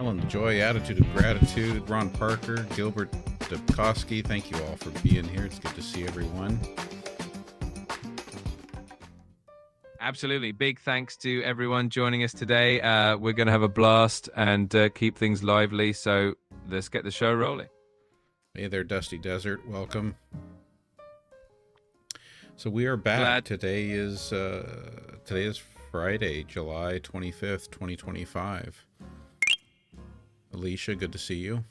Ellen the Joy, Attitude of Gratitude, Ron Parker, Gilbert Dubkowski. Thank you all for being here. It's good to see everyone. Absolutely. Big thanks to everyone joining us today. We're going to have a blast and keep things lively. So let's get the show rolling. Hey there, Dusty Desert. Welcome. So we are back. Today is Friday, July 25th, 2025. Alicia, good to see you.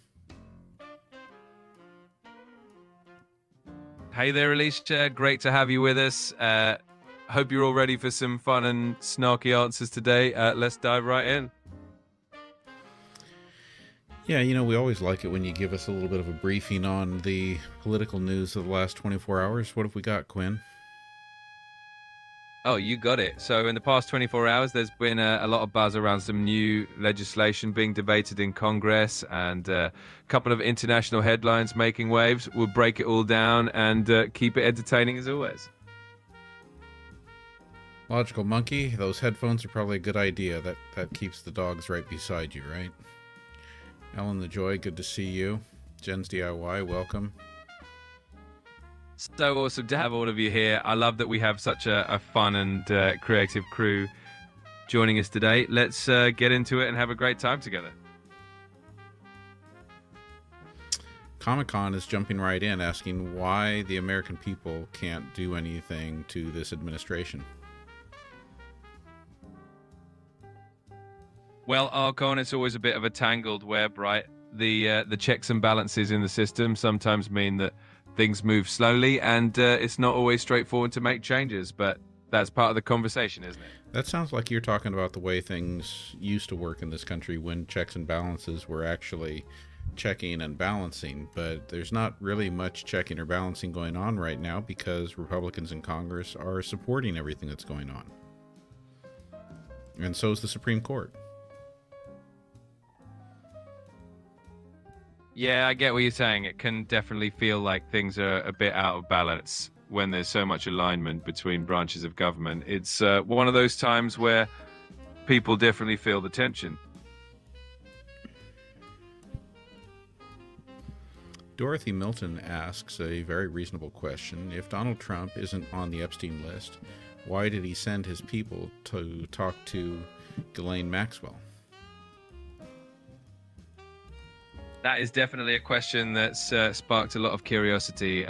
Hey there, Alicia. Great to have you with us. Hope you're all ready for some fun and snarky answers today. Let's dive right in. Yeah, you know, we always like it when you give us a little bit of a briefing on the political news of the last 24 hours. What have we got, Quinn? Oh, you got it. So in the past 24 hours, there's been a lot of buzz around some new legislation being debated in Congress and a couple of international headlines making waves. We'll break it all down and keep it entertaining as always. Logical Monkey, those headphones are probably a good idea. That keeps the dogs right beside you, right? Ellen the Joy, good to see you. Jen's DIY, welcome. So awesome to have all of you here. I love that we have such a fun and creative crew joining us today. Let's get into it and have a great time together. Comic-Con is jumping right in, asking why the American people can't do anything to this administration. Well, Archon, it's always a bit of a tangled web, right? The checks and balances in the system sometimes mean that things move slowly, and it's not always straightforward to make changes, but that's part of the conversation, isn't it? That sounds like you're talking about the way things used to work in this country when checks and balances were actually checking and balancing, but there's not really much checking or balancing going on right now because Republicans in Congress are supporting everything that's going on. And so is the Supreme Court. Yeah, I get what you're saying. It can definitely feel like things are a bit out of balance when there's so much alignment between branches of government. It's one of those times where people definitely feel the tension. Dorothy Milton asks a very reasonable question. If Donald Trump isn't on the Epstein list, why did he send his people to talk to Ghislaine Maxwell? That is definitely a question that's sparked a lot of curiosity.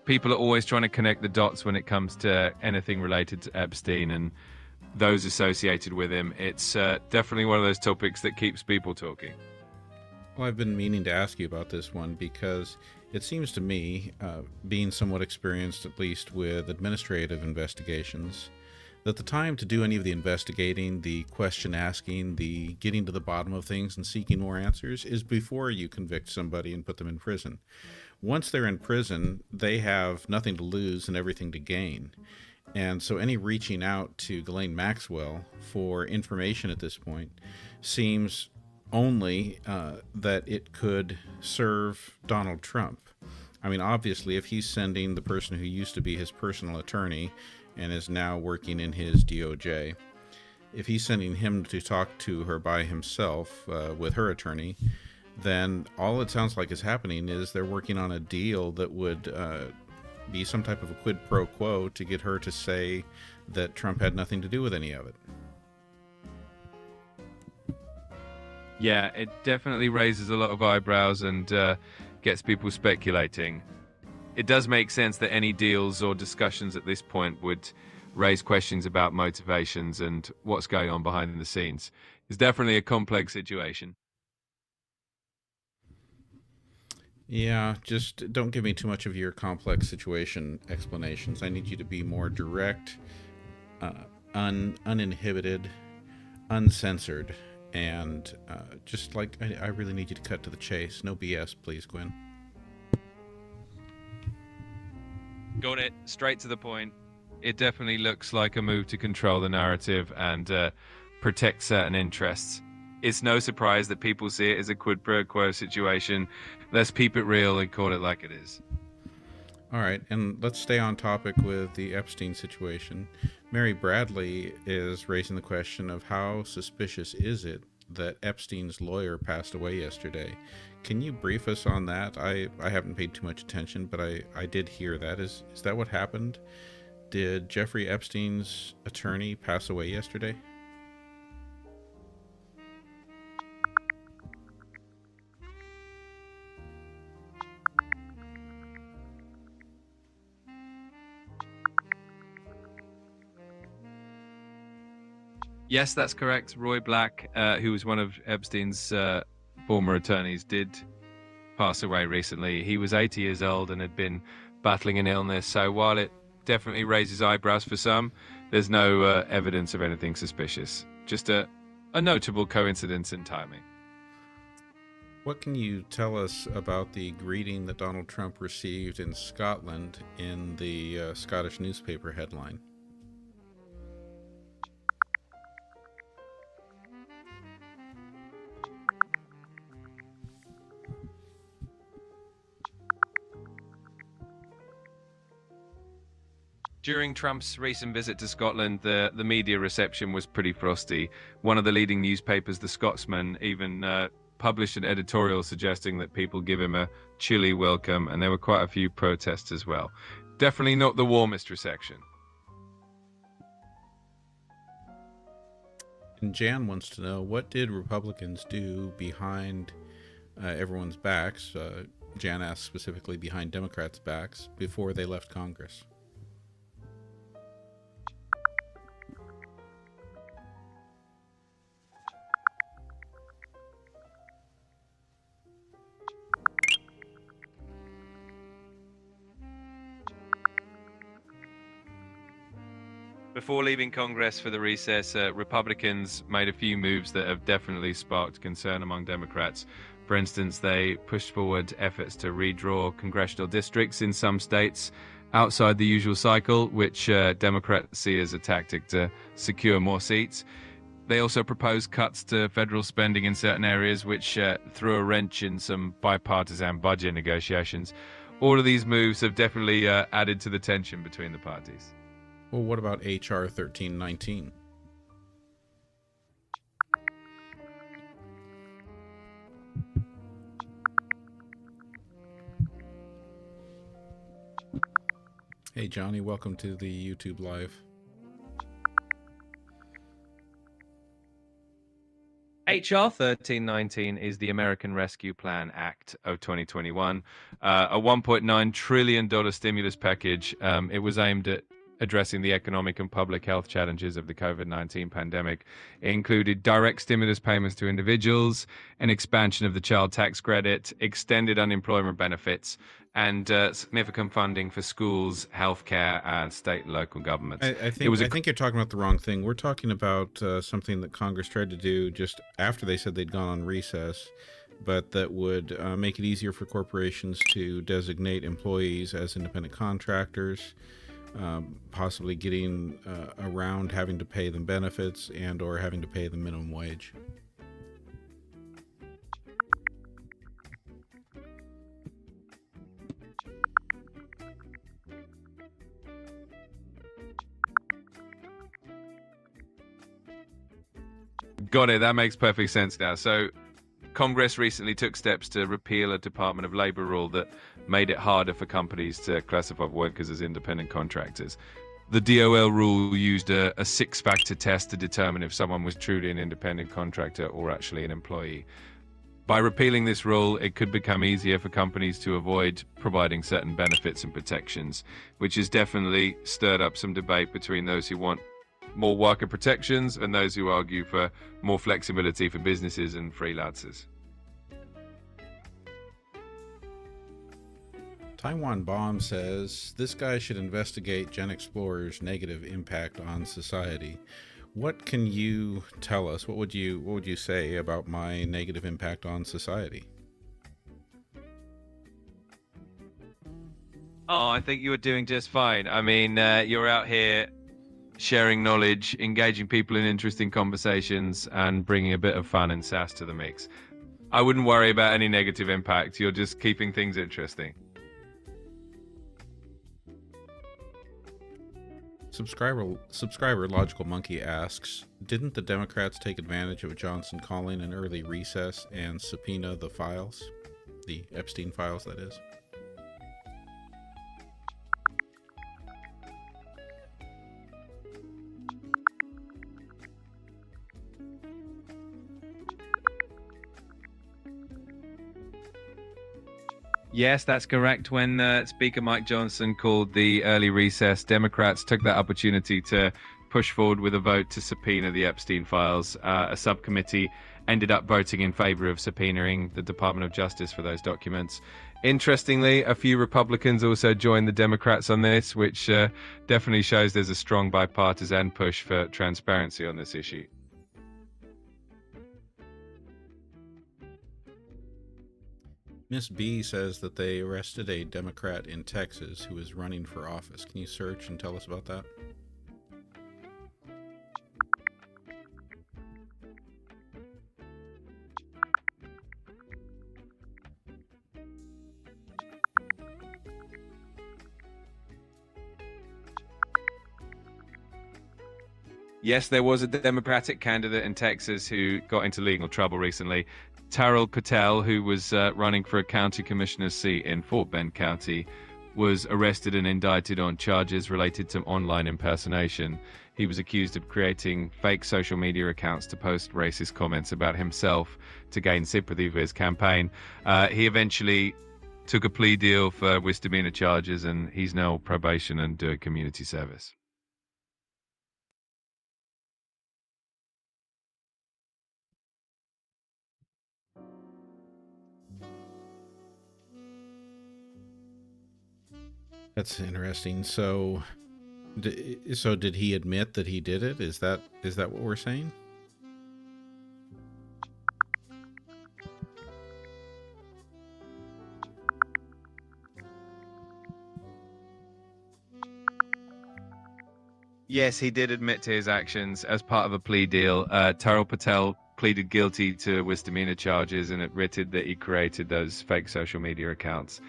People are always trying to connect the dots when it comes to anything related to Epstein and those associated with him. It's definitely one of those topics that keeps people talking. Well, I've been meaning to ask you about this one because it seems to me, being somewhat experienced at least with administrative investigations, that the time to do any of the investigating, the question asking, the getting to the bottom of things and seeking more answers is before you convict somebody and put them in prison. Once they're in prison, they have nothing to lose and everything to gain. And so any reaching out to Ghislaine Maxwell for information at this point seems only that it could serve Donald Trump. I mean, obviously, if he's sending the person who used to be his personal attorney and is now working in his DOJ, if he's sending him to talk to her by himself with her attorney, then all it sounds like is happening is they're working on a deal that would be some type of a quid pro quo to get her to say that Trump had nothing to do with any of it. Yeah, it definitely raises a lot of eyebrows and gets people speculating. It does make sense that any deals or discussions at this point would raise questions about motivations and what's going on behind the scenes. It's definitely a complex situation. Yeah, just don't give me too much of your complex situation explanations. I need you to be more direct, uninhibited, uncensored, and just like I really need you to cut to the chase. No BS, please, Quinn. Got it. Straight to the point. It definitely looks like a move to control the narrative and protect certain interests. It's no surprise that people see it as a quid pro quo situation. Let's keep it real and call it like it is. All right, and let's stay on topic with the Epstein situation. Mary Bradley is raising the question of how suspicious is it that Epstein's lawyer passed away yesterday. Can you brief us on that? I haven't paid too much attention, but I did hear that. Is that what happened? Did Jeffrey Epstein's attorney pass away yesterday? Yes, that's correct. Roy Black, who was one of Epstein's former attorneys, did pass away recently. He was 80 years old and had been battling an illness. So while it definitely raises eyebrows for some, there's no evidence of anything suspicious. Just a notable coincidence in timing. What can you tell us about the greeting that Donald Trump received in Scotland in the Scottish newspaper headline? During Trump's recent visit to Scotland, the media reception was pretty frosty. One of the leading newspapers, The Scotsman, even published an editorial suggesting that people give him a chilly welcome, and there were quite a few protests as well. Definitely not the warmest reception. And Jan wants to know, what did Republicans do behind everyone's backs? Jan asked specifically behind Democrats' backs before they left Congress. Before leaving Congress for the recess, Republicans made a few moves that have definitely sparked concern among Democrats. For instance, they pushed forward efforts to redraw congressional districts in some states outside the usual cycle, which Democrats see as a tactic to secure more seats. They also proposed cuts to federal spending in certain areas, which threw a wrench in some bipartisan budget negotiations. All of these moves have definitely added to the tension between the parties. Well, what about HR 1319? Hey, Johnny, welcome to the YouTube Live. HR 1319 is the American Rescue Plan Act of 2021, a $1.9 trillion stimulus package. It was aimed at addressing the economic and public health challenges of the COVID-19 pandemic. It included direct stimulus payments to individuals, an expansion of the child tax credit, extended unemployment benefits, and significant funding for schools, healthcare, and state and local governments. I think you're talking about the wrong thing. We're talking about something that Congress tried to do just after they said they'd gone on recess, but that would make it easier for corporations to designate employees as independent contractors, possibly getting around having to pay them benefits and or having to pay them minimum wage. Got it. That makes perfect sense now. So Congress recently took steps to repeal a Department of Labor rule that made it harder for companies to classify workers as independent contractors. The DOL rule used a six-factor test to determine if someone was truly an independent contractor or actually an employee. By repealing this rule, it could become easier for companies to avoid providing certain benefits and protections, which has definitely stirred up some debate between those who want more worker protections and those who argue for more flexibility for businesses and freelancers. Taiwan Bomb says this guy should investigate GenXplorer's negative impact on society. What can you tell us? What would you say about my negative impact on society? Oh, I think you were doing just fine. I mean, you're out here sharing knowledge, engaging people in interesting conversations, and bringing a bit of fun and sass to the mix. I wouldn't worry about any negative impact. You're just keeping things interesting. Subscriber Logical Monkey asks, didn't the Democrats take advantage of Johnson calling an early recess and subpoena the files? The Epstein files, that is. Yes, that's correct. When Speaker Mike Johnson called the early recess, Democrats took that opportunity to push forward with a vote to subpoena the Epstein files. A subcommittee ended up voting in favor of subpoenaing the Department of Justice for those documents. Interestingly, a few Republicans also joined the Democrats on this, which definitely shows there's a strong bipartisan push for transparency on this issue. Miss B says that they arrested a Democrat in Texas who is running for office. Can you search and tell us about that? Yes, there was a Democratic candidate in Texas who got into legal trouble recently. Taral Patel, who was running for a county commissioner's seat in Fort Bend County, was arrested and indicted on charges related to online impersonation. He was accused of creating fake social media accounts to post racist comments about himself to gain sympathy for his campaign. He eventually took a plea deal for misdemeanor charges, and he's now on probation and doing community service. That's interesting. So did he admit that he did it? Is that what we're saying? Yes, he did admit to his actions as part of a plea deal. Taral Patel pleaded guilty to misdemeanor charges and admitted that he created those fake social media accounts.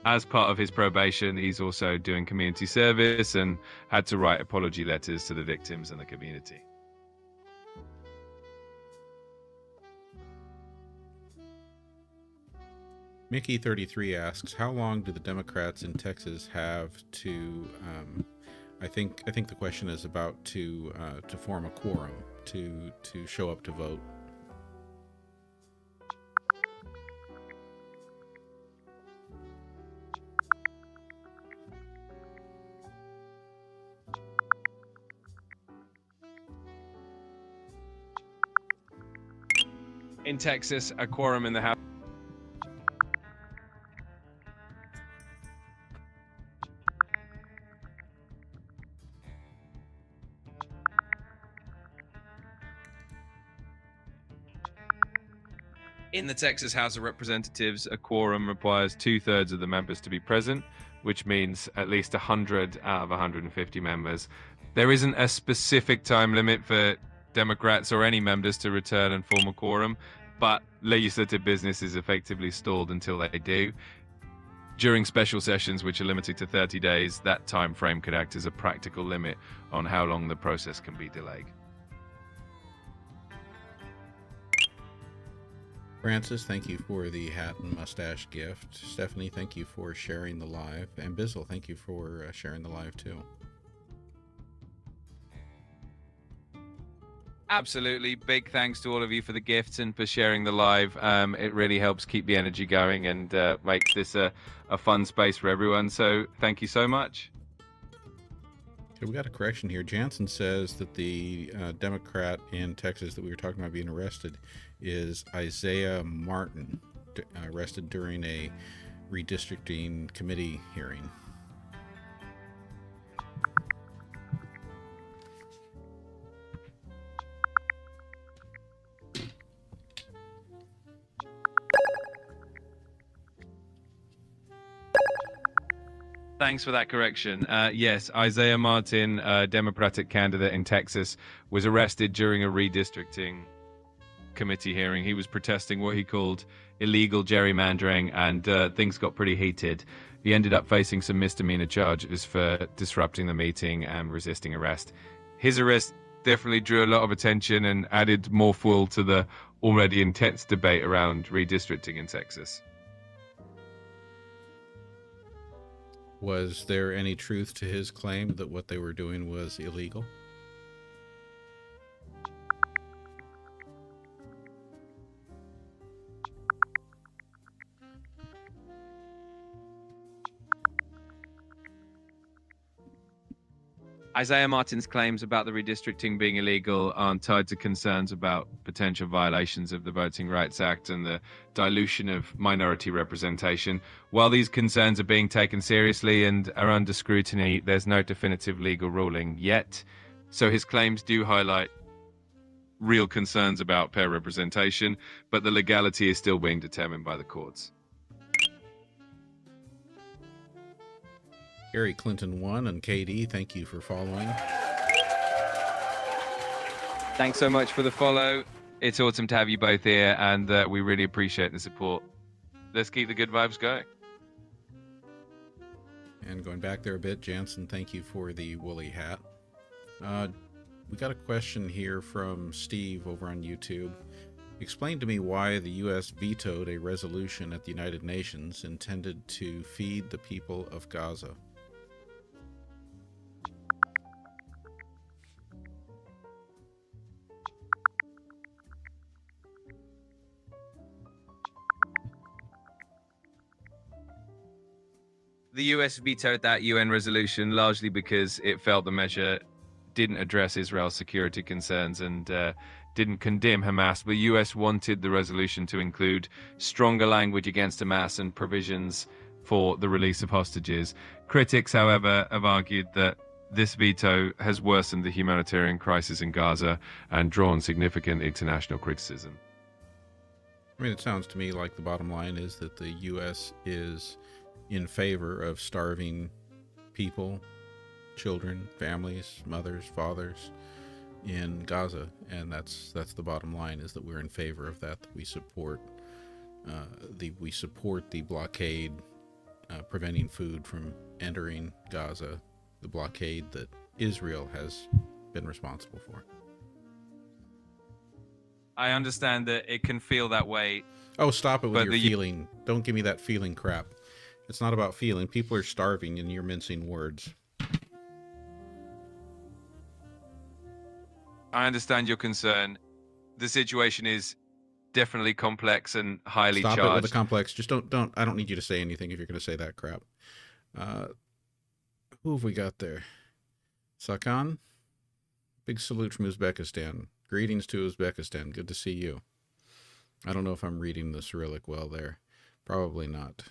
As part of his probation, he's also doing community service and had to write apology letters to the victims and the community. Mickey33 asks, how long do the Democrats in Texas have to I think the question is about to form a quorum to show up to vote. In Texas, a quorum in the House. In the Texas House of Representatives, a quorum requires 2/3 of the members to be present, which means at least 100 out of 150 members. There isn't a specific time limit for Democrats or any members to return and form a quorum, but legislative business is effectively stalled until they do. During special sessions, which are limited to 30 days, that time frame could act as a practical limit on how long the process can be delayed. Francis, thank you for the hat and mustache gift. Stephanie, thank you for sharing the live. And Bizzle, thank you for sharing the live too. Absolutely. Big thanks to all of you for the gifts and for sharing the live. It really helps keep the energy going and makes this a fun space for everyone. So thank you so much. Okay, we got a correction here. Jansen says that the Democrat in Texas that we were talking about being arrested is Isaiah Martin, arrested during a redistricting committee hearing. Thanks for that correction. Yes, Isaiah Martin, Democratic candidate in Texas, was arrested during a redistricting committee hearing. He was protesting what he called illegal gerrymandering, and things got pretty heated. He ended up facing some misdemeanor charges for disrupting the meeting and resisting arrest. His arrest definitely drew a lot of attention and added more fuel to the already intense debate around redistricting in Texas. Was there any truth to his claim that what they were doing was illegal? Isaiah Martin's claims about the redistricting being illegal aren't tied to concerns about potential violations of the Voting Rights Act and the dilution of minority representation. While these concerns are being taken seriously and are under scrutiny, there's no definitive legal ruling yet. So his claims do highlight real concerns about pair representation, but the legality is still being determined by the courts. Gary Clinton 1 and KD, thank you for following. Thanks so much for the follow. It's awesome to have you both here, and we really appreciate the support. Let's keep the good vibes going. And going back there a bit, Jansen, thank you for the woolly hat. We got a question here from Steve over on YouTube. Explain to me why the U.S. vetoed a resolution at the United Nations intended to feed the people of Gaza. The US vetoed that UN resolution largely because it felt the measure didn't address Israel's security concerns and didn't condemn Hamas. The US wanted the resolution to include stronger language against Hamas and provisions for the release of hostages. Critics, however, have argued that this veto has worsened the humanitarian crisis in Gaza and drawn significant international criticism. I mean, it sounds to me like the bottom line is that the U.S. is in favor of starving people, children, families, mothers, fathers in Gaza, and that's the bottom line, is that we're in favor of that. We support the blockade preventing food from entering Gaza, the blockade that Israel has been responsible for. I understand that it can feel that way. Oh, stop it with your feeling. Don't give me that feeling crap. It's not about feeling. People are starving and you're mincing words. I understand your concern. The situation is definitely complex and highly charged. Stop it with the complex. Just don't. I don't need you to say anything if you're going to say that crap. Who have we got there? Sakan? Big salute from Uzbekistan. Greetings to Uzbekistan. Good to see you. I don't know if I'm reading the Cyrillic well there. Probably not.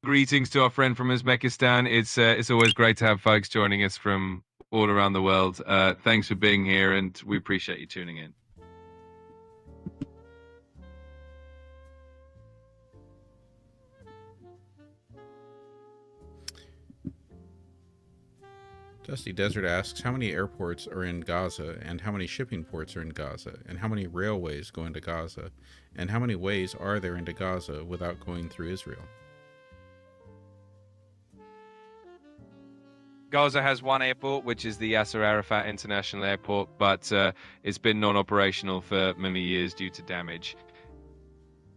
Greetings to our friend from Uzbekistan. It's always great to have folks joining us from all around the world. Thanks for being here, and we appreciate you tuning in. Dusty Desert asks, how many airports are in Gaza, and how many shipping ports are in Gaza, and how many railways go into Gaza, and how many ways are there into Gaza without going through Israel? Gaza has one airport, which is the Yasser Arafat International Airport, but it's been non-operational for many years due to damage.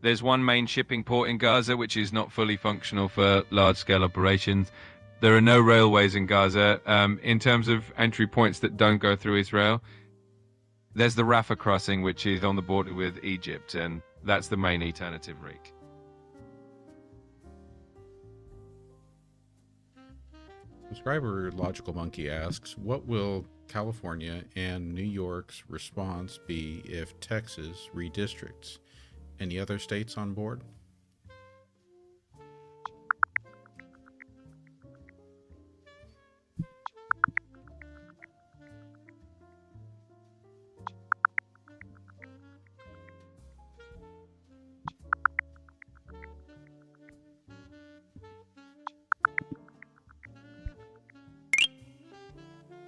There's one main shipping port in Gaza, which is not fully functional for large-scale operations. There are no railways in Gaza. In terms of entry points that don't go through Israel, there's the Rafah crossing, which is on the border with Egypt, and that's the main alternative route. Subscriber Logical Monkey asks, what will California and New York's response be if Texas redistricts? Any other states on board?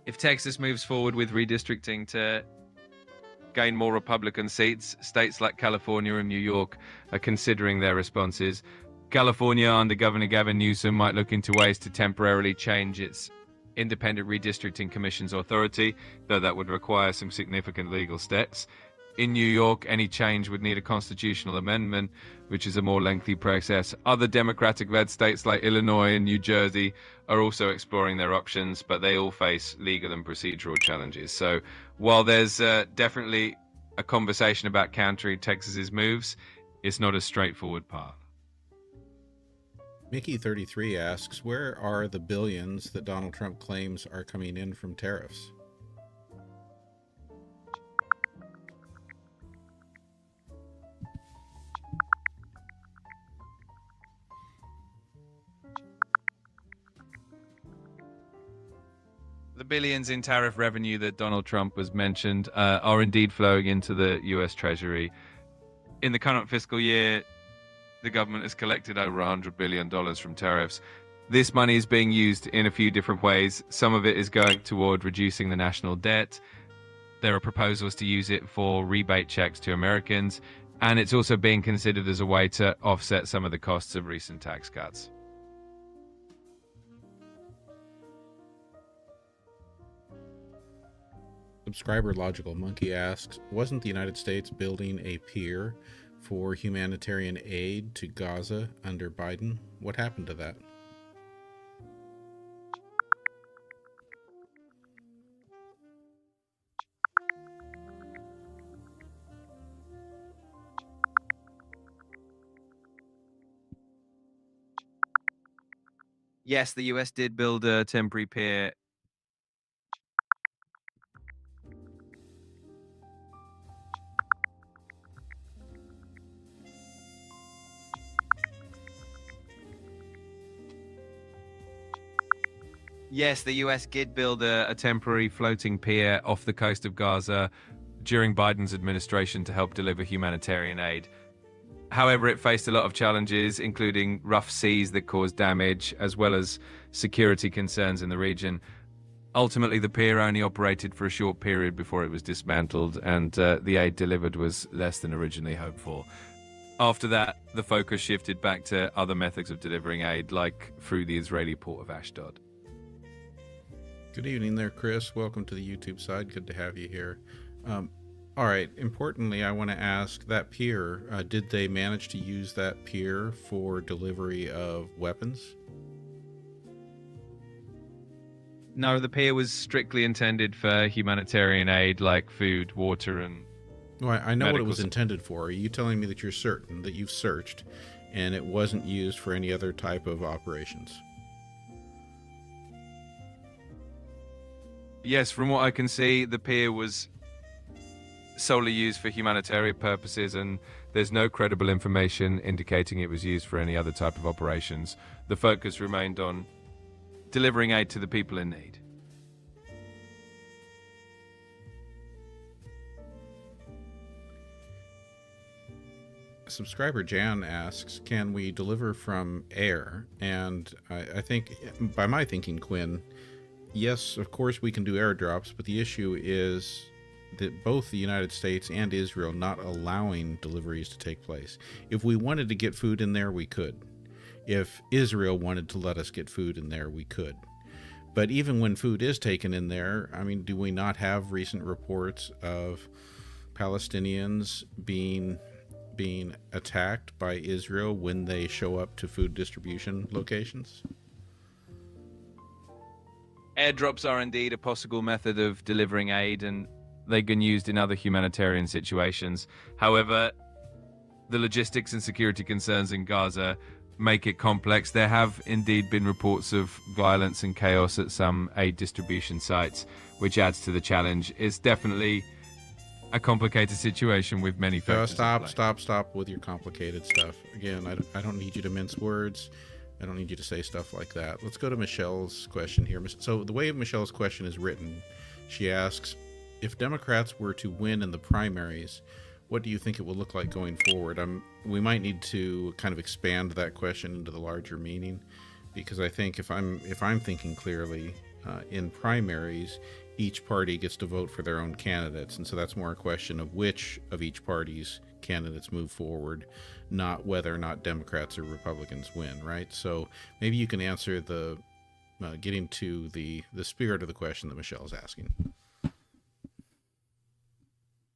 If Texas moves forward with redistricting to gain more Republican seats, states like California and New York are considering their responses. California, under Governor Gavin Newsom, might look into ways to temporarily change its independent redistricting commission's authority, though that would require some significant legal steps. In New York, any change would need a constitutional amendment, which is a more lengthy process. Other Democratic-led states like Illinois and New Jersey are also exploring their options, but they all face legal and procedural challenges. So while there's definitely a conversation about countering Texas's moves, it's not a straightforward path. Mickey33 asks, where are the billions that Donald Trump claims are coming in from tariffs? The billions in tariff revenue that Donald Trump has mentioned are indeed flowing into the US Treasury. In the current fiscal year, the government has collected over $100 billion from tariffs. This money is being used in a few different ways. Some of it is going toward reducing the national debt. There are proposals to use it for rebate checks to Americans, and it's also being considered as a way to offset some of the costs of recent tax cuts. Subscriber Logical Monkey asks, wasn't the United States building a pier for humanitarian aid to Gaza under Biden? What happened to that? Yes, the US did build a temporary pier. Yes, the US did build a temporary floating pier off the coast of Gaza during Biden's administration to help deliver humanitarian aid. However, it faced a lot of challenges, including rough seas that caused damage, as well as security concerns in the region. Ultimately, the pier only operated for a short period before it was dismantled, and the aid delivered was less than originally hoped for. After that, the focus shifted back to other methods of delivering aid, like through the Israeli port of Ashdod. Good evening there, Chris. Welcome to the YouTube side. Good to have you here. All right. Importantly, I want to ask that pier, did they manage to use that pier for delivery of weapons? No, the pier was strictly intended for humanitarian aid like food, water, and... Well, I know what it was intended for. Are you telling me that you're certain that you've searched and it wasn't used for any other type of operations? Yes, from what I can see, the pier was solely used for humanitarian purposes, and there's no credible information indicating it was used for any other type of operations. The focus remained on delivering aid to the people in need. Subscriber Jan asks, can we deliver from air? And I think, by my thinking, Quinn, yes, of course we can do airdrops, but the issue is that both the United States and Israel not allowing deliveries to take place. If we wanted to get food in there, we could. If Israel wanted to let us get food in there, we could. But even when food is taken in there, I mean, do we not have recent reports of Palestinians being attacked by Israel when they show up to food distribution locations? Airdrops are indeed a possible method of delivering aid, and they've been used in other humanitarian situations. However, the logistics and security concerns in Gaza make it complex. There have indeed been reports of violence and chaos at some aid distribution sites, which adds to the challenge. It's definitely a complicated situation with many factors. Stop with your complicated stuff. Again, I don't need you to mince words. I don't need you to say stuff like that. Let's go to Michelle's question here. So the way Michelle's question is written, she asks, if Democrats were to win in the primaries, what do you think it will look like going forward? We might need to kind of expand that question into the larger meaning, because I think if I'm thinking clearly, in primaries, each party gets to vote for their own candidates, and so that's more a question of which of each party's candidates move forward, not whether or not Democrats or Republicans win, right? So maybe you can answer the getting to the spirit of the question that Michelle's asking.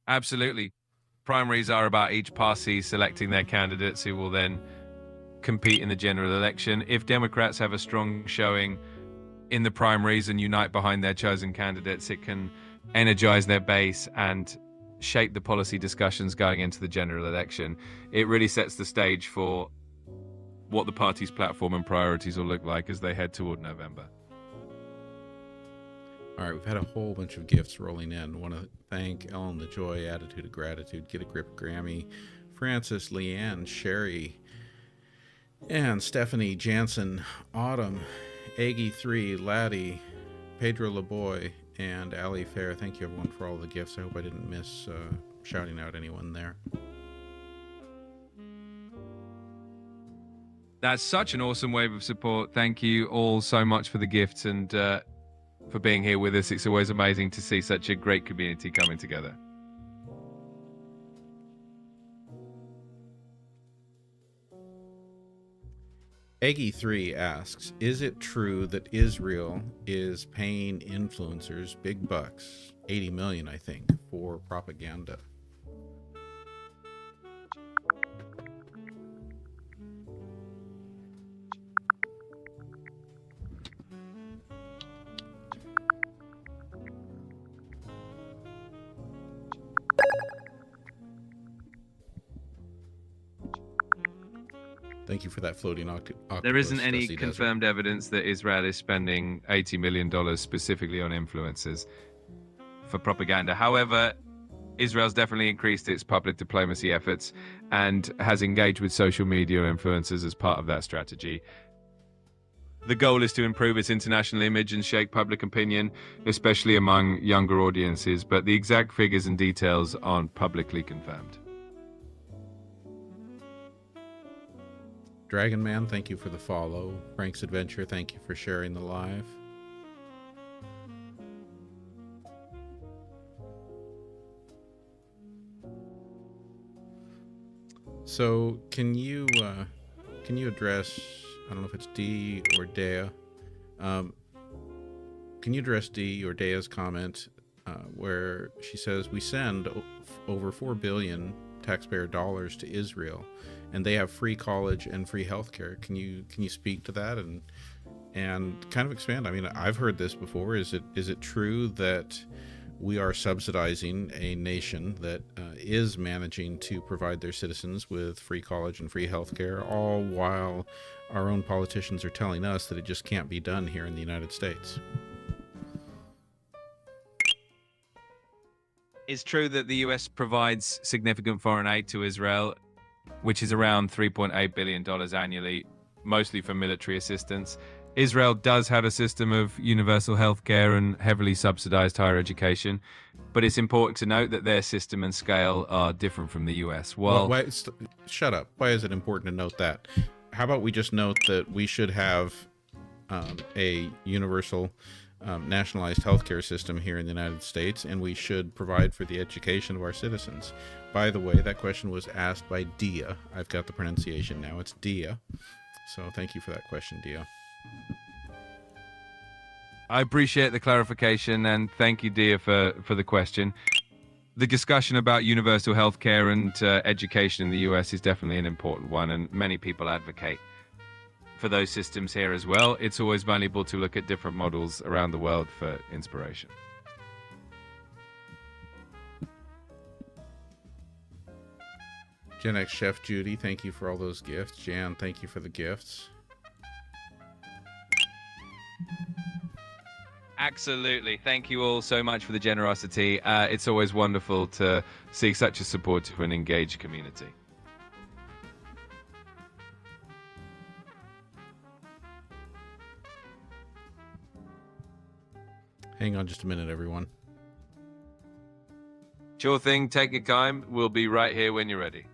Absolutely. Primaries are about each party selecting their candidates who will then compete in the general election. If Democrats have a strong showing in the primaries and unite behind their chosen candidates, it can energize their base and shape the policy discussions going into the general election. It really sets the stage for what the party's platform and priorities will look like as they head toward November. All right, we've had a whole bunch of gifts rolling in. I want to thank Ellen the Joy, Attitude of Gratitude, Get a Grip, Grammy, Francis, Leanne, Sherry, and Stephanie, Jansen, Autumn, Aggie3, Laddie, Pedro LeBoy, and Ali Fair. Thank you, everyone, for all the gifts. I hope I didn't miss shouting out anyone there. That's such an awesome wave of support. Thank you all so much for the gifts and for being here with us. It's always amazing to see such a great community coming together. Aggie3 asks, is it true that Israel is paying influencers big bucks, 80 million, I think, for propaganda? Thank you for that floating octopus. There isn't any confirmed evidence that Israel is spending $80 million specifically on influencers for propaganda. However, Israel's definitely increased its public diplomacy efforts and has engaged with social media influencers as part of that strategy. The goal is to improve its international image and shape public opinion, especially among younger audiences, but the exact figures and details aren't publicly confirmed. Dragon Man, thank you for the follow. Frank's Adventure, thank you for sharing the live. So can you address, I don't know if it's D or Dea, can you address D or Dea's comment where she says we send over $4 billion taxpayer dollars to Israel, and they have free college and free healthcare. Can you speak to that and kind of expand? I mean, I've heard this before. Is it true that we are subsidizing a nation that is managing to provide their citizens with free college and free healthcare, all while our own politicians are telling us that it just can't be done here in the United States? It's true that the US provides significant foreign aid to Israel, which is around $3.8 billion annually, mostly for military assistance. Israel does have a system of universal health care and heavily subsidized higher education, but it's important to note that their system and scale are different from the US. Shut up. Why is it important to note that? How about we just note that we should have a universal nationalized healthcare system here in the United States, and we should provide for the education of our citizens. By the way, that question was asked by Dia. I've got the pronunciation now. It's Dia. So thank you for that question, Dia. I appreciate the clarification, and thank you, Dia, for the question. The discussion about universal healthcare and education in the US is definitely an important one, and many people advocate for those systems here as well. It's always valuable to look at different models around the world for inspiration. GenX Chef Judy, thank you for all those gifts. Jan, thank you for the gifts. Absolutely. Thank you all so much for the generosity. It's always wonderful to see such a supportive and engaged community. Hang on just a minute, everyone. Sure thing. Take your time. We'll be right here when you're ready.